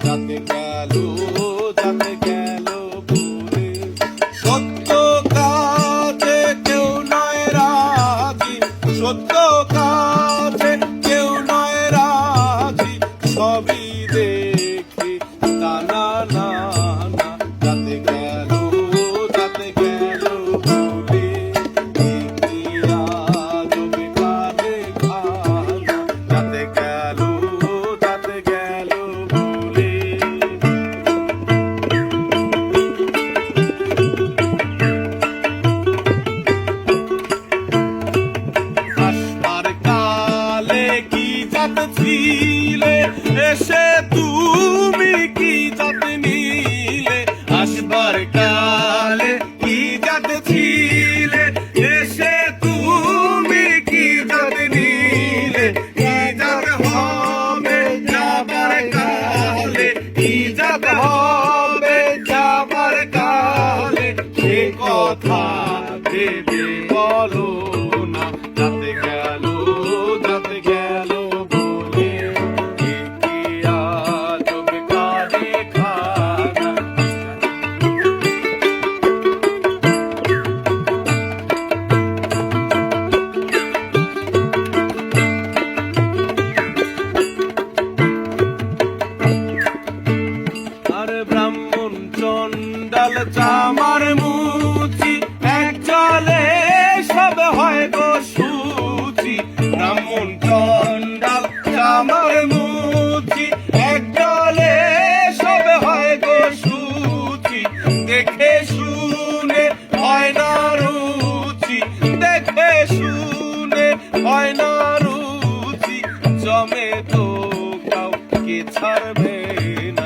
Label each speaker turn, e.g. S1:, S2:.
S1: যাতে গেল ভুলে। সত্য কাজে কেউ নয় রাজি, সত্য কাজে কেউ নয় রাজি, সবই দেখি না না না, যাতে গেল ভুলে। জমে কালে খানা, যাতে গেল ভুলে। আসবার কালে কি জাত ছিলে, এসে তুমি কি জাত নিলে। আসবার কালে কি জাত ছিলে, এসে তুমি কি জাত নিলে। কি জাত হবে যাবার কালে, কি জাত হবে যাবার কালে, সে কথা ভেবে বলো না, যাতে গেল ভুলে। কি আজব কালে খানা। আর ব্রাহ্মণ চন্ডাল চামার মুচি, এক জলে সব হয় গো সুচি। ব্রাহ্মণ চন্ডাল চামার মুচি, এক জলে সব হয় গো সুচি। দেখে শুনে হয় না রুচি, দেখে শুনে হয় না রুচি। জমে তো কাউকে ছাড়বে না,